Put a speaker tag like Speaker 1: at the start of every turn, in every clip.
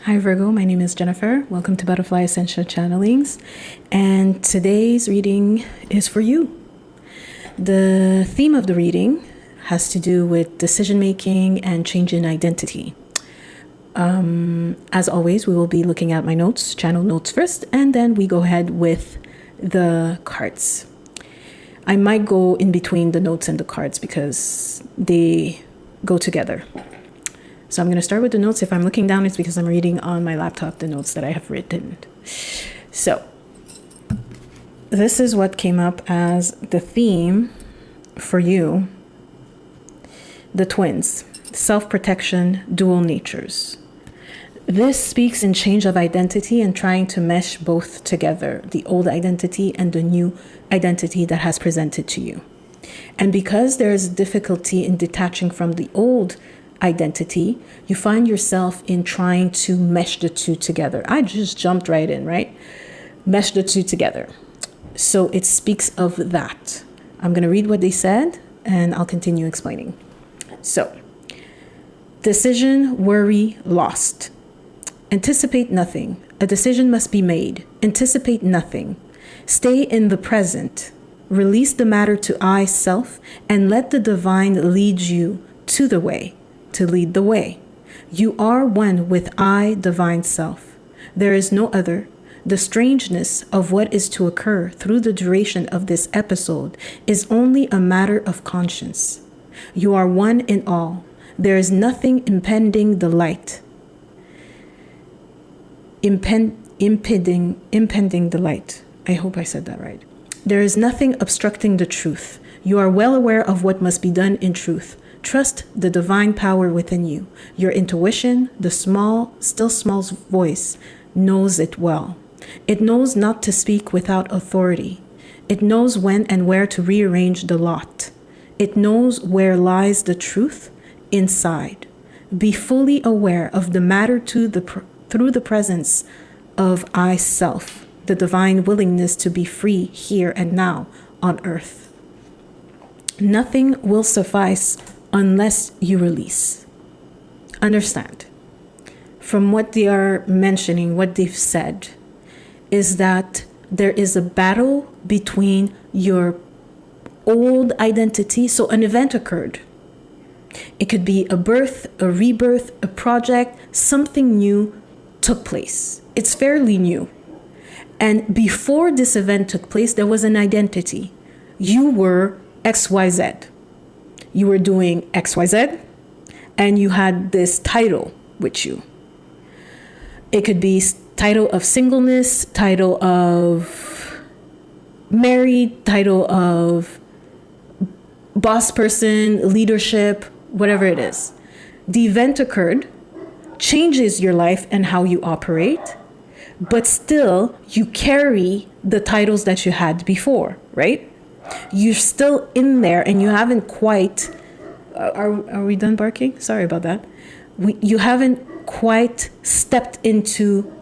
Speaker 1: Hi Virgo, my name is Jennifer. Welcome to Butterfly Essential Channelings. And today's reading is for you. The theme of the reading has to do with decision making and change in identity. As always, we will be looking at my notes, channel notes first, and then we go ahead with the cards. I might go in between the notes and the cards because they go together. So I'm going to start with the notes. If I'm looking down, it's because I'm reading on my laptop the notes that I have written. So this is what came up as the theme for you. The twins, self-protection, dual natures. This speaks in change of identity and trying to mesh both together, the old identity and the new identity that has presented to you. And because there is difficulty in detaching from the old identity, you find yourself in trying to mesh the two together. I just jumped right in, right? Mesh the two together. So it speaks of that. I'm going to read what they said and I'll continue explaining. So, decision, worry, lost. Anticipate nothing. A decision must be made. Anticipate nothing. Stay in the present. Release the matter to I, self, and let the divine lead you to the way. To lead the way. You are one with I, divine self. There is no other. The strangeness of what is to occur through the duration of this episode is only a matter of conscience. You are one in all. There is nothing impeding the light. Impeding the light. I hope I said that right. There is nothing obstructing the truth. You are well aware of what must be done in truth. Trust the divine power within you. Your intuition, the still small voice, knows it well. It knows not to speak without authority. It knows when and where to rearrange the lot. It knows where lies the truth inside. Be fully aware of the matter through the presence of I self, the divine willingness to be free here and now on earth. Nothing will suffice unless you release. Understand, from what they are mentioning, what they've said, is that there is a battle between your old identity. So an event occurred. It could be a birth, a rebirth, a project, something new took place. It's fairly new. And before this event took place, there was an identity. You were XYZ. You were doing XYZ, and you had this title with you. It could be title of singleness, title of married, title of boss person, leadership, whatever it is. The event occurred, changes your life and how you operate, but still you carry the titles that you had before, right? You're still in there and you haven't quite, are we done barking? Sorry about that. You haven't quite stepped into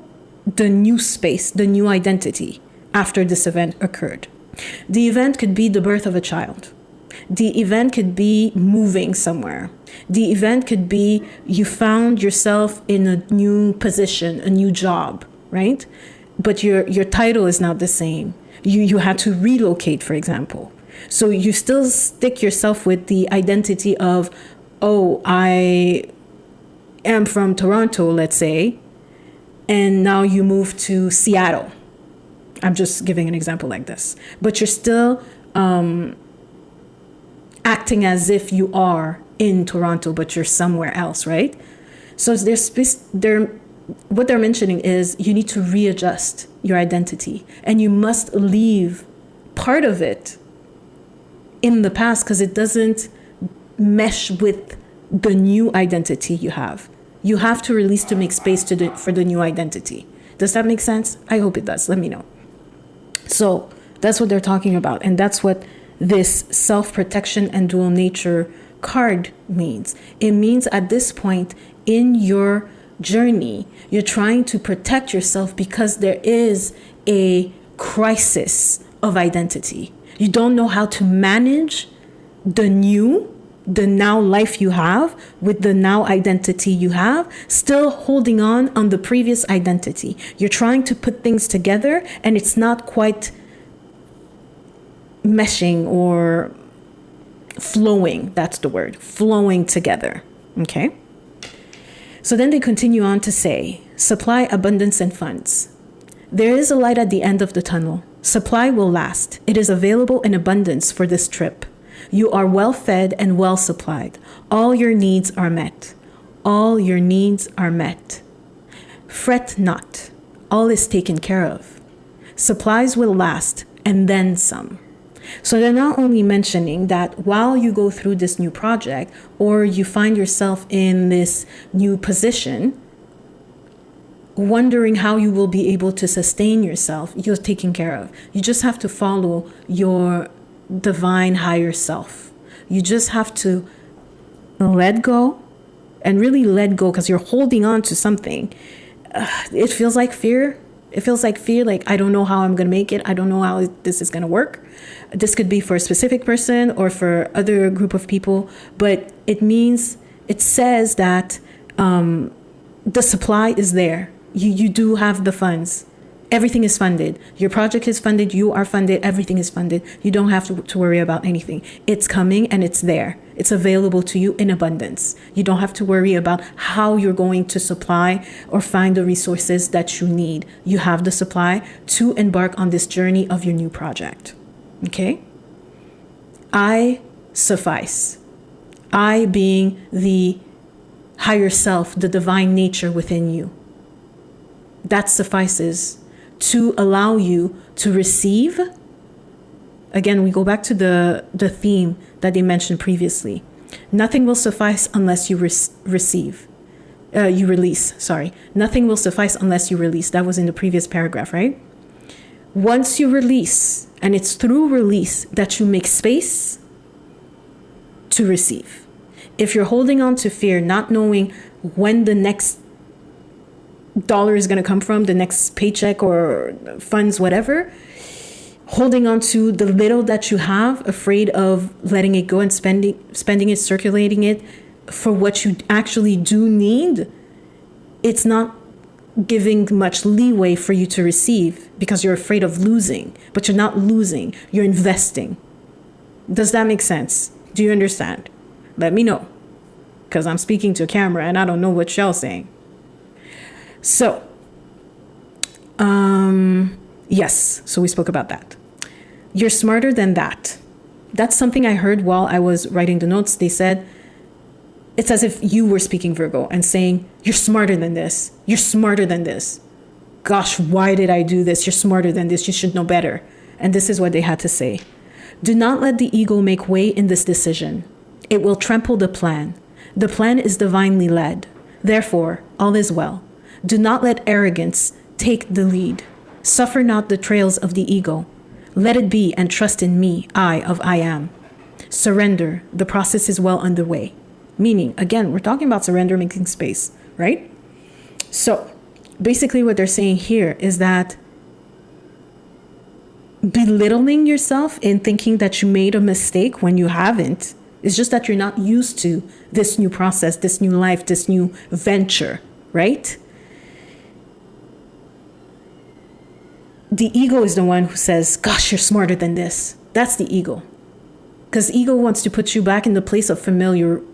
Speaker 1: the new space, the new identity after this event occurred. The event could be the birth of a child. The event could be moving somewhere. The event could be you found yourself in a new position, a new job, right? But your title is not the same. You had to relocate, for example. So you still stick yourself with the identity of, oh, I am from Toronto, let's say, and now you move to Seattle. I'm just giving an example like this. But you're still acting as if you are in Toronto, but you're somewhere else, right? So what they're mentioning is you need to readjust your identity, and you must leave part of it in the past because it doesn't mesh with the new identity you have. You have to release to make space for the new identity. Does that make sense? I hope it does. Let me know. So that's what they're talking about, and that's what this self-protection and dual nature card means. It means at this point in your journey, you're trying to protect yourself because there is a crisis of identity. You don't know how to manage the new the now life you have, with the now identity you have, still holding on the previous identity. You're trying to put things together and it's not quite meshing or flowing. That's the word, flowing together. Okay. So then they continue on to say, supply, abundance, and funds. There is a light at the end of the tunnel. Supply will last. It is available in abundance for this trip. You are well fed and well supplied. All your needs are met. All your needs are met. Fret not. All is taken care of. Supplies will last, and then some. So they're not only mentioning that while you go through this new project or you find yourself in this new position, wondering how you will be able to sustain yourself, you're taken care of. You just have to follow your divine higher self. You just have to let go, and really let go, because you're holding on to something. It feels like fear. It feels like fear, like, I don't know how I'm going to make it. I don't know how this is going to work. This could be for a specific person or for other group of people, but it says that the supply is there. You do have the funds. Everything is funded. Your project is funded. You are funded. Everything is funded. You don't have to worry about anything. It's coming and it's there. It's available to you in abundance. You don't have to worry about how you're going to supply or find the resources that you need. You have the supply to embark on this journey of your new project. Okay? I suffice. I being the higher self, the divine nature within you. That suffices to allow you to receive. Again, we go back to the theme that they mentioned previously. Nothing will suffice unless you release. Nothing will suffice unless you release. That was in the previous paragraph, right? Once you release, and it's through release that you make space to receive. If you're holding on to fear, not knowing when the next dollar is going to come from, the next paycheck or funds, whatever, holding on to the little that you have, afraid of letting it go and spending it, circulating it for what you actually do need, it's not giving much leeway for you to receive, because you're afraid of losing. But you're not losing, you're investing. Does that make sense? Do you understand? Let me know, because I'm speaking to a camera and I don't know what y'all saying. So, yes, so we spoke about that. You're smarter than that. That's something I heard while I was writing the notes. They said, it's as if you were speaking Virgo and saying, you're smarter than this. You're smarter than this. Gosh, why did I do this? You're smarter than this. You should know better. And this is what they had to say. Do not let the ego make way in this decision. It will trample the plan. The plan is divinely led. Therefore, all is well. Do not let arrogance take the lead. Suffer not the trails of the ego. Let it be and trust in me, I am. Surrender. The process is well underway. Meaning, again, we're talking about surrender, making space, right? So basically what they're saying here is that belittling yourself in thinking that you made a mistake when you haven't is just that you're not used to this new process, this new life, this new venture, right? The ego is the one who says, gosh, you're smarter than this. That's the ego. Because ego wants to put you back in the place of familiarity.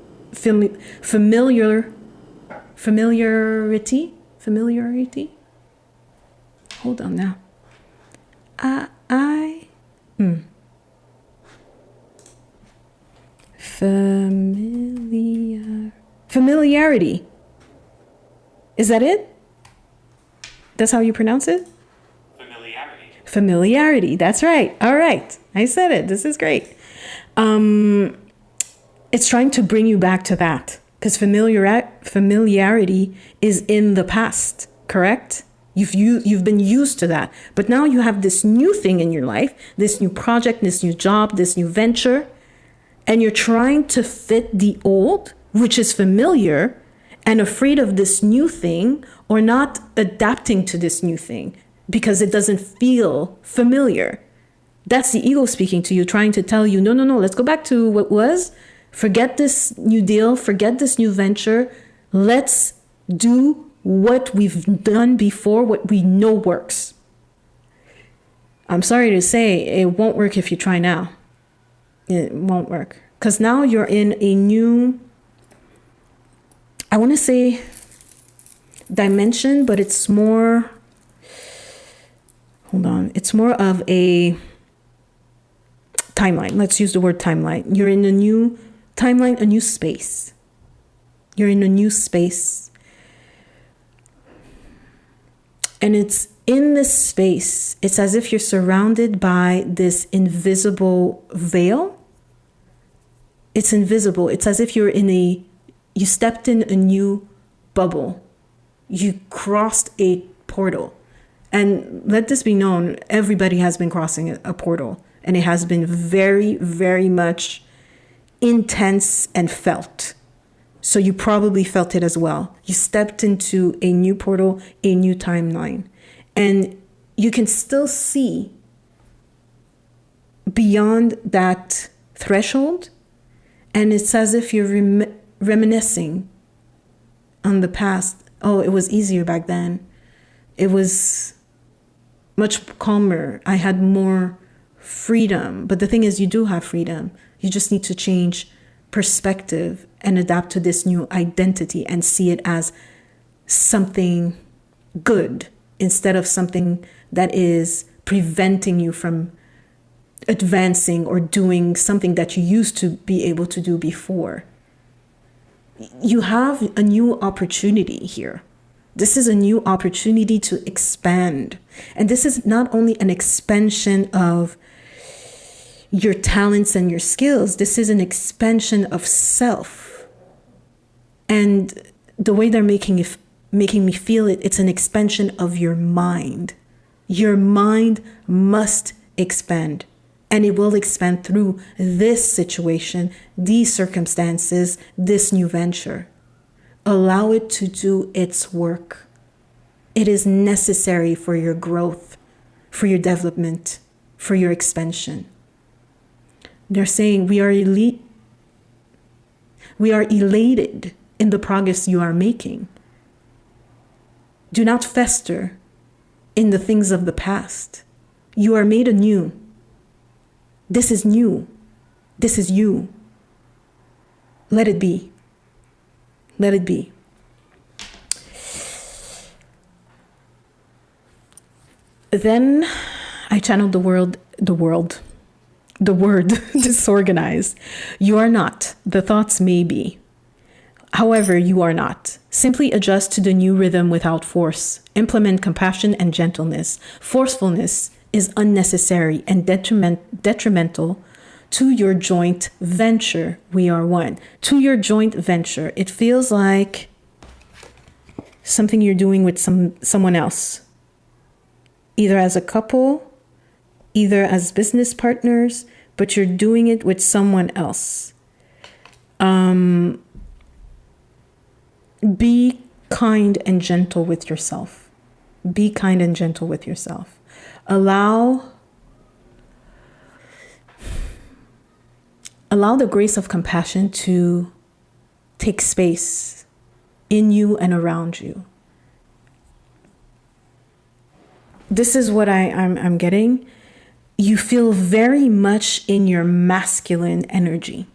Speaker 1: Hold on now. Familiarity. Is that it? That's how you pronounce it? Familiarity. That's right. All right. I said it. This is great. It's trying to bring you back to that, because familiarity is in the past, correct? You've been used to that. But now you have this new thing in your life, this new project, this new job, this new venture, and you're trying to fit the old, which is familiar, and afraid of this new thing, or not adapting to this new thing because it doesn't feel familiar. That's the ego speaking to you, trying to tell you, no, let's go back to what was. Forget this new deal, forget this new venture. Let's do what we've done before, what we know works. I'm sorry to say, it won't work if you try now. It won't work. Because now you're in a new, I want to say dimension, but it's more, it's more of a timeline. Let's use the word timeline. You're in a new timeline, a new space. You're in a new space. And it's in this space, it's as if you're surrounded by this invisible veil. It's invisible. It's as if you stepped in a new bubble. You crossed a portal. And let this be known, everybody has been crossing a portal. And it has been very, very much intense and felt. So you probably felt it as well. You stepped into a new portal, a new timeline. And you can still see beyond that threshold. And it's as if you're reminiscing on the past. Oh, it was easier back then. It was much calmer. I had more freedom. But the thing is, you do have freedom. You just need to change perspective and adapt to this new identity and see it as something good instead of something that is preventing you from advancing or doing something that you used to be able to do before. You have a new opportunity here. This is a new opportunity to expand. And this is not only an expansion of your talents and your skills, this is an expansion of self. And the way they're making me feel it, it's an expansion of your mind. Your mind must expand. And it will expand through this situation, these circumstances, this new venture. Allow it to do its work. It is necessary for your growth, for your development, for your expansion. They're saying we are elated in the progress you are making. Do not fester in the things of the past. You are made anew. This is new. This is you. Let it be. Let it be. Then I channeled the word disorganized. You are not. The thoughts may be. However, you are not. Simply adjust to the new rhythm without force. Implement compassion and gentleness. Forcefulness is unnecessary and detrimental to your joint venture. We are one. To your joint venture. It feels like something you're doing with someone else. Either as a couple, either as business partners, but you're doing it with someone else. Be kind and gentle with yourself. Be kind and gentle with yourself. Allow the grace of compassion to take space in you and around you. This is what I'm getting. You feel very much in your masculine energy.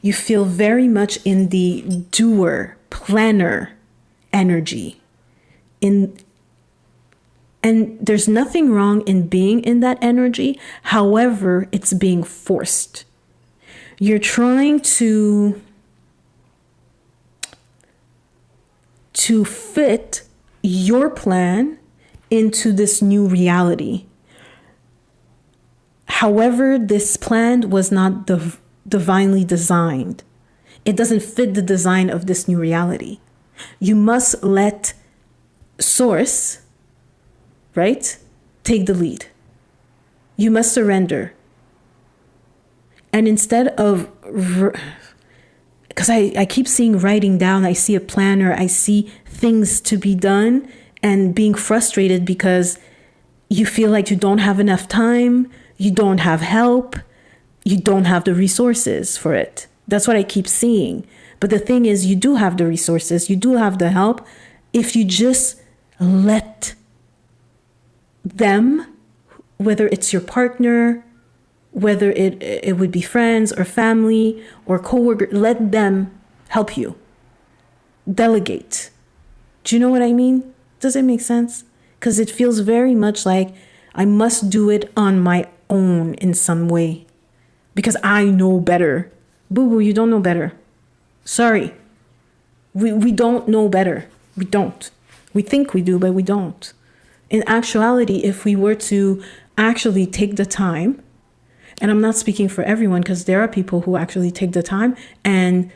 Speaker 1: You feel very much in the doer, planner energy. And there's nothing wrong in being in that energy. However, it's being forced. You're trying to fit your plan into this new reality. However, this plan was not divinely designed. It doesn't fit the design of this new reality. You must let Source, right, take the lead. You must surrender. And instead of, because I keep seeing writing down, I see a planner, I see things to be done, and being frustrated because you feel like you don't have enough time, you don't have help, you don't have the resources for it. That's what I keep seeing. But the thing is, you do have the resources, you do have the help if you just let them, whether it's your partner, whether it would be friends or family or coworker, let them help you. Delegate. Do you know what I mean? Does it make sense? Because it feels very much like I must do it on my own in some way because I know better. Boo-boo, you don't know better. Sorry. We don't know better. We don't. We think we do, but we don't. In actuality, if we were to actually take the time, and I'm not speaking for everyone because there are people who actually take the time and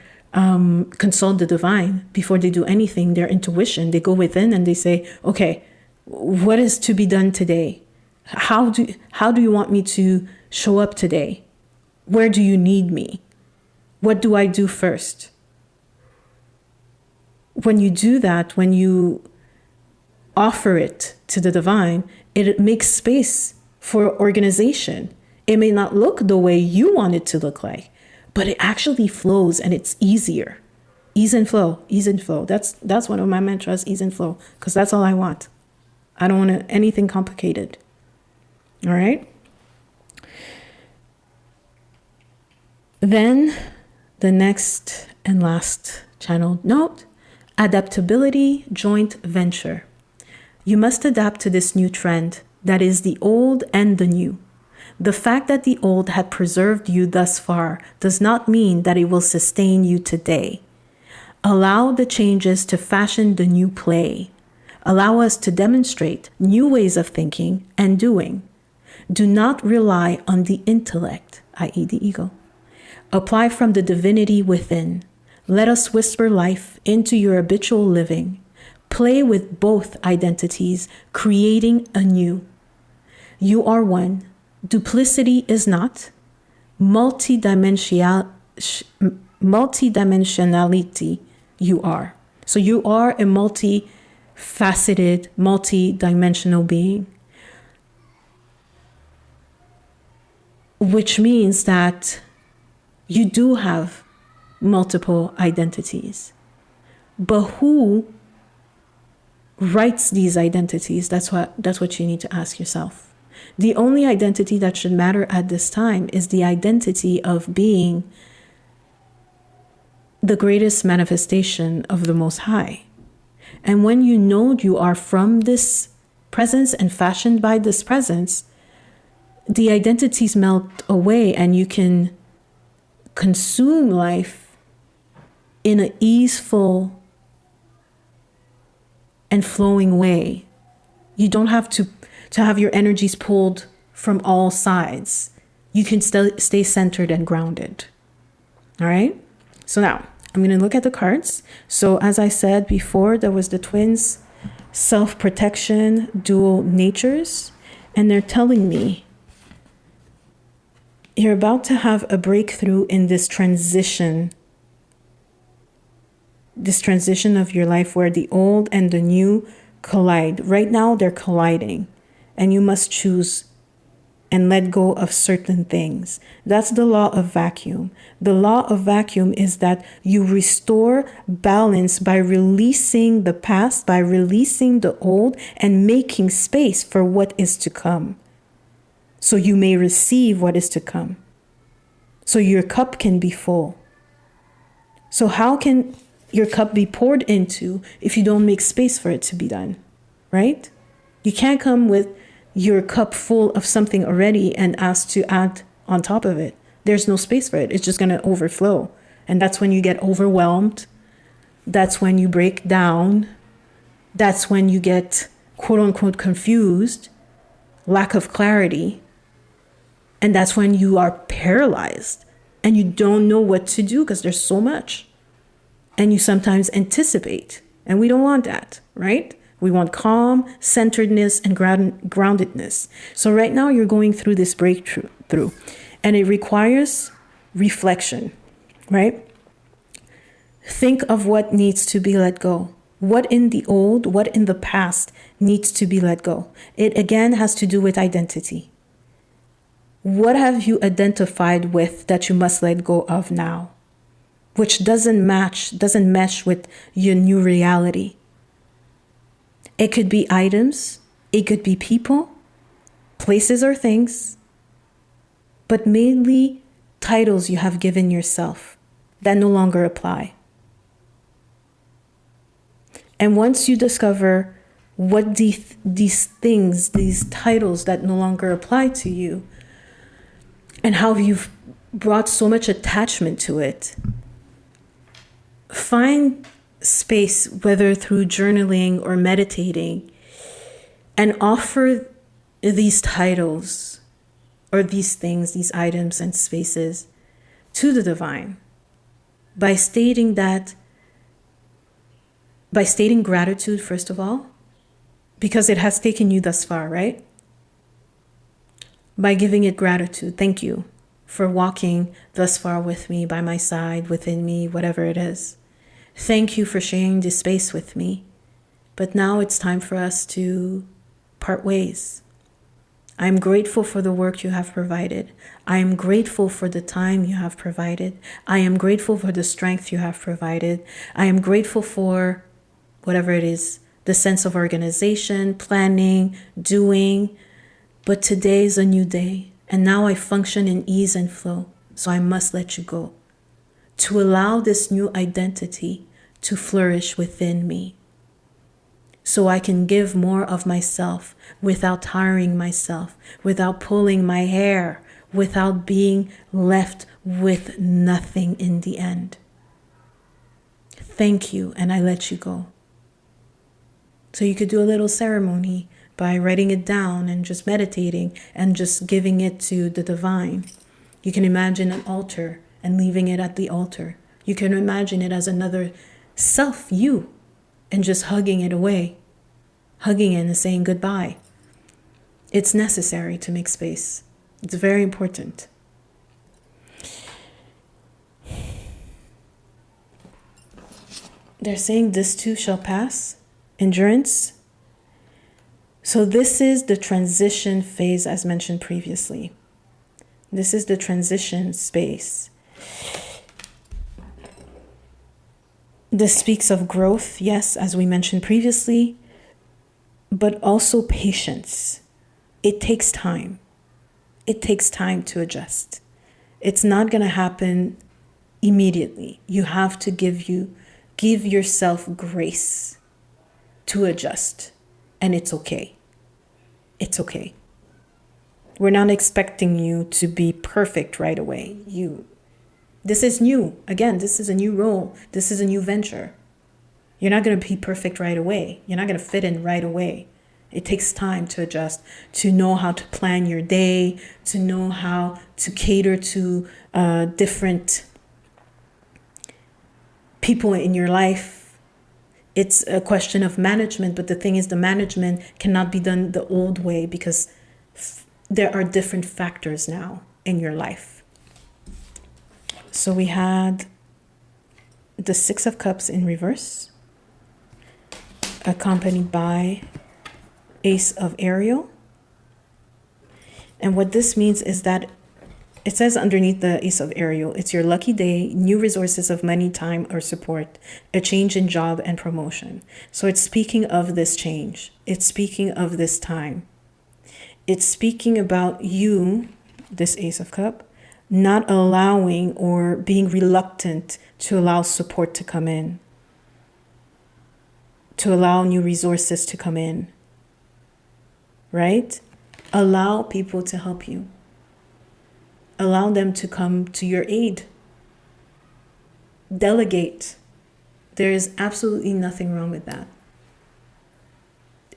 Speaker 1: consult the divine before they do anything, their intuition. They go within and they say, okay, what is to be done today? How do you want me to show up today? Where do you need me? What do I do first? When you do that, when you offer it to the divine, it makes space for organization. It may not look the way you want it to look like, but it actually flows and it's easier. Ease and flow, ease and flow. That's one of my mantras, ease and flow, because that's all I want. I don't want anything complicated. All right? Then the next and last channel note, adaptability, joint venture. You must adapt to this new trend that is the old and the new. The fact that the old had preserved you thus far does not mean that it will sustain you today. Allow the changes to fashion the new play. Allow us to demonstrate new ways of thinking and doing. Do not rely on the intellect, i.e. the ego. Apply from the divinity within. Let us whisper life into your habitual living. Play with both identities, creating a new. You are one. Duplicity is not. Multidimensionality you are. So you are a multifaceted, multidimensional being. Which means that you do have multiple identities. But who writes these identities? That's what you need to ask yourself. The only identity that should matter at this time is the identity of being the greatest manifestation of the Most High. And when you know you are from this presence and fashioned by this presence, the identities melt away and you can consume life in an easeful and flowing way. You don't have to have your energies pulled from all sides. You can still stay centered and grounded. All right? So now I'm going to look at the cards. So as I said before, there was the twins, self-protection, dual natures, and they're telling me you're about to have a breakthrough in this transition of your life where the old and the new collide. Right now, they're colliding, and you must choose and let go of certain things. That's the law of vacuum. The law of vacuum is that you restore balance by releasing the past, by releasing the old, and making space for what is to come. So you may receive what is to come. So your cup can be full. So how can your cup be poured into if you don't make space for it to be done? Right? You can't come with your cup full of something already and ask to add on top of it. There's no space for it. It's just going to overflow. And that's when you get overwhelmed. That's when you break down. That's when you get quote unquote confused, lack of clarity. And that's when you are paralyzed and you don't know what to do because there's so much. And you sometimes anticipate. And we don't want that, right? We want calm, centeredness, and groundedness. So right now you're going through this breakthrough and it requires reflection, right? Think of what needs to be let go. What in the old, what in the past needs to be let go. It again has to do with identity. What have you identified with that you must let go of now? which doesn't mesh with your new reality. It could be items, it could be people, places or things, but mainly titles you have given yourself that no longer apply. And once you discover what these things, these titles that no longer apply to you, and how you've brought so much attachment to it, find space, whether through journaling or meditating, and offer these titles or these things, these items and spaces to the divine by stating gratitude, first of all, because it has taken you thus far, right? By giving it gratitude. Thank you for walking thus far with me, by my side, within me, whatever it is. Thank you for sharing this space with me. But now it's time for us to part ways. I'm grateful for the work you have provided. I am grateful for the time you have provided. I am grateful for the strength you have provided. I am grateful for whatever it is, the sense of organization, planning, doing. But today is a new day, and now I function in ease and flow. So I must let you go, to allow this new identity to flourish within me, so I can give more of myself without tiring myself, without pulling my hair, without being left with nothing in the end. Thank you, and I let you go. So you could do a little ceremony by writing it down and just meditating and just giving it to the divine. You can imagine an altar and leaving it at the altar. You can imagine it as another self, you, and just hugging it away, hugging it and saying goodbye. It's necessary to make space. It's very important. They're saying this too shall pass. Endurance. So this is the transition phase, as mentioned previously. This is the transition space. This speaks of growth, yes, as we mentioned previously, but also patience. It takes time. It takes time to adjust. It's not going to happen immediately. You have to give yourself grace to adjust, and it's okay. It's okay. We're not expecting you to be perfect right away. This is new. Again, this is a new role. This is a new venture. You're not going to be perfect right away. You're not going to fit in right away. It takes time to adjust, to know how to plan your day, to know how to cater to different people in your life. It's a question of management, but the thing is, the management cannot be done the old way because there are different factors now in your life. So we had the Six of Cups in reverse, accompanied by Ace of Ariel. And what this means is that it says underneath the Ace of Ariel, it's your lucky day, new resources of money, time, or support, a change in job and promotion. So it's speaking of this change. It's speaking of this time. It's speaking about you, this Ace of Cup, not allowing or being reluctant to allow support to come in, to allow new resources to come in, right? Allow people to help you. Allow them to come to your aid. Delegate. There is absolutely nothing wrong with that.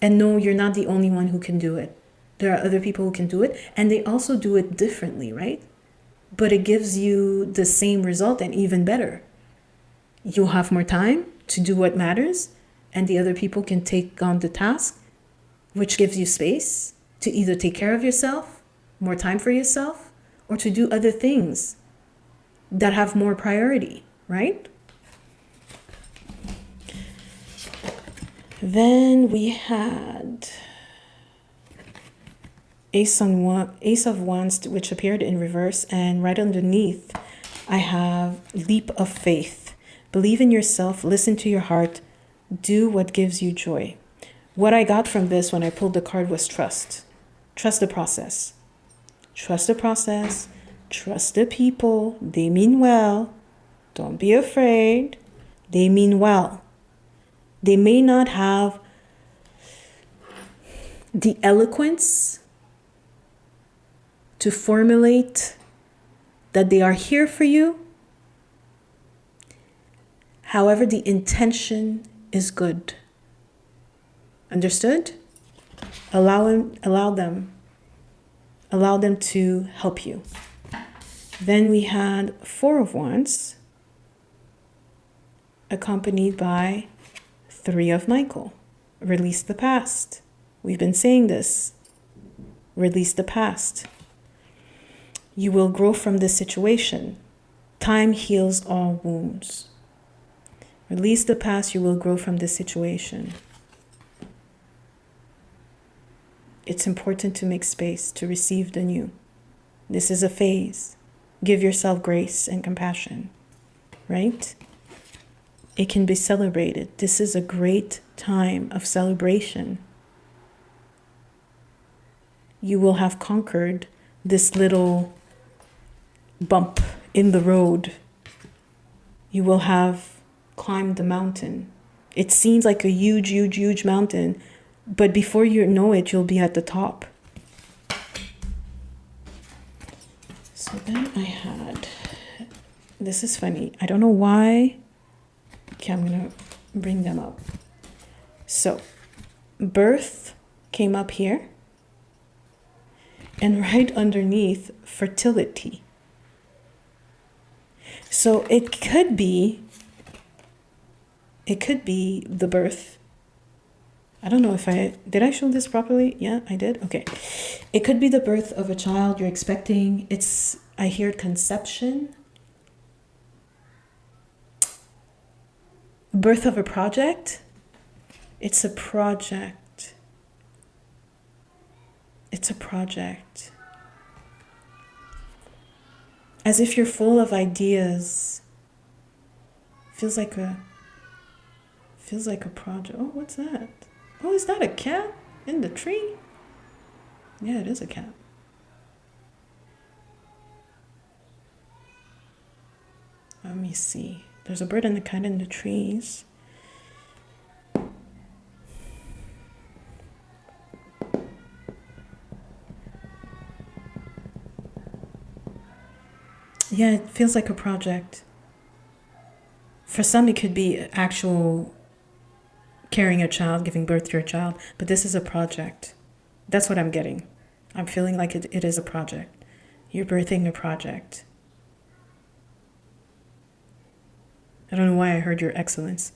Speaker 1: And no, you're not the only one who can do it. There are other people who can do it, and they also do it differently, right? But it gives you the same result and even better. You'll have more time to do what matters, and the other people can take on the task, which gives you space to either take care of yourself, more time for yourself, or to do other things that have more priority, right? Then we had Ace of Wands, which appeared in reverse, and right underneath I have leap of faith. Believe in yourself, listen to your heart, do what gives you joy. What I got from this when I pulled the card was trust. Trust the process. Trust the process. Trust the people. They mean well. Don't be afraid. They mean well. They may not have the eloquence to formulate that they are here for you. However, the intention is good. Understood? Allow them to help you. Then we had Four of Wands, accompanied by Three of Michael. Release the past. We've been saying this. Release the past. You will grow from this situation. Time heals all wounds. Release the past, you will grow from this situation. It's important to make space to receive the new. This is a phase. Give yourself grace and compassion, right? It can be celebrated. This is a great time of celebration. You will have conquered this little bump in the road. You will have climbed the mountain. It seems like a huge, huge, huge mountain, but before you know it, you'll be at the top. So then I had, this is funny. I don't know why. Okay, I'm going to bring them up. So, birth came up here. And right underneath, fertility. So it could be the birth. I don't know if did I show this properly? Yeah, I did. Okay. It could be the birth of a child you're expecting. I hear conception. Birth of a project. It's a project. It's a project. As if you're full of ideas. Feels like a project. Oh, what's that? Oh, is that a cat in the tree? Yeah, it is a cat. Let me see. There's a bird and a cat in the trees. Yeah, it feels like a project. For some, it could be actual carrying a child, giving birth to a child, but this is a project. That's what I'm getting. I'm feeling like it is a project. You're birthing a project. I don't know why I heard your excellence.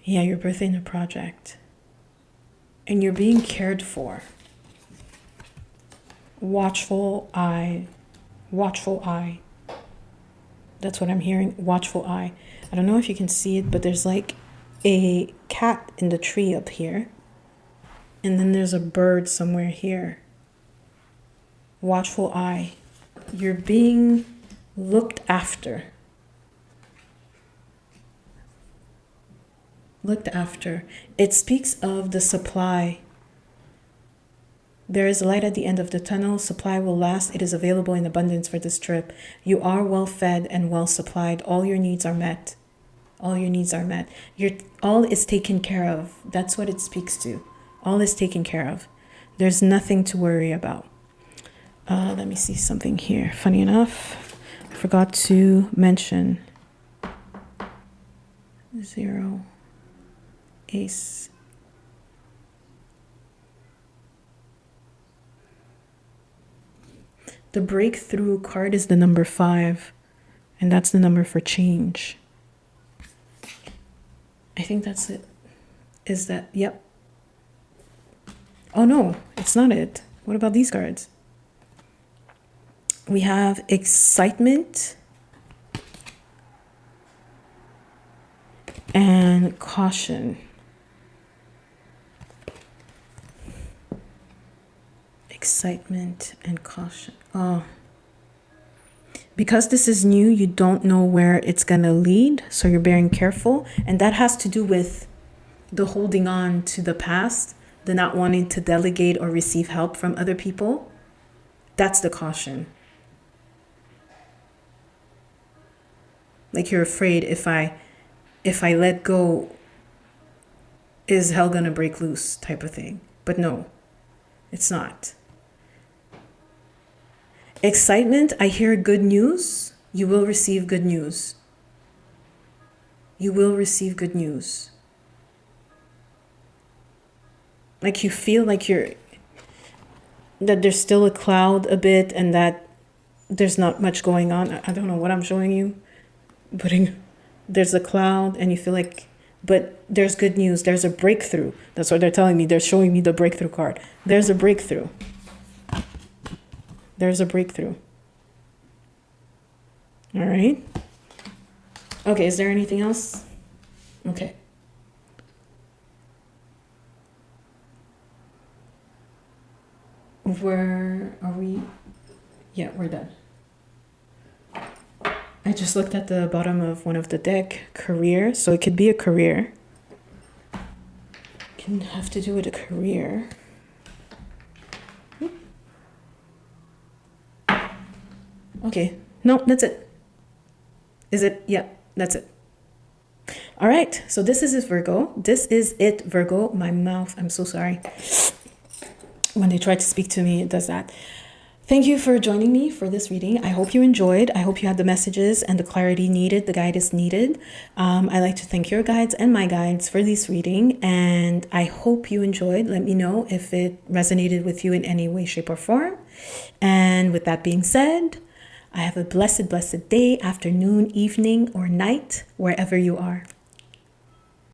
Speaker 1: Yeah, you're birthing a project. And you're being cared for. Watchful eye. Watchful eye. That's what I'm hearing. Watchful eye. I don't know if you can see it, but there's like a cat in the tree up here. And then there's a bird somewhere here. Watchful eye. You're being looked after. Looked after. It speaks of the supply. There is light at the end of the tunnel. Supply will last. It is available in abundance for this trip. You are well fed and well supplied. All your needs are met. All your needs are met. All is taken care of. That's what it speaks to. All is taken care of. There's nothing to worry about. Let me see something here. Funny enough, I forgot to mention 0 ace. The breakthrough card is the number 5, and that's the number for change. I think that's it. Is that, yep. Oh no, it's not it. What about these cards? We have excitement and caution. Excitement and caution. Oh. Because this is new, you don't know where it's going to lead. So you're being careful. And that has to do with the holding on to the past, the not wanting to delegate or receive help from other people. That's the caution. Like you're afraid if I let go, is hell gonna break loose type of thing. But no, it's not. Excitement, I hear good news. You will receive good news. You will receive good news. Like you feel like that there's still a cloud a bit and that there's not much going on. I don't know what I'm showing you, but there's a cloud and you feel like, but there's good news. There's a breakthrough. That's what they're telling me. They're showing me the breakthrough card. There's a breakthrough. There's a breakthrough. All right. Okay, is there anything else? Okay. Where are we? Yeah, we're done. I just looked at the bottom of one of the deck, career. So it could be a career. Can have to do with a career. Okay, no, that's it. Is it? Yeah, that's it. All right, so this is it, Virgo. This is it, Virgo. My mouth, I'm so sorry. When they try to speak to me, it does that. Thank you for joining me for this reading. I hope you enjoyed. I hope you had the messages and the clarity needed, the guidance needed. I like to thank your guides and my guides for this reading, and I hope you enjoyed. Let me know if it resonated with you in any way, shape, or form. And with that being said, I have a blessed, blessed day, afternoon, evening, or night, wherever you are.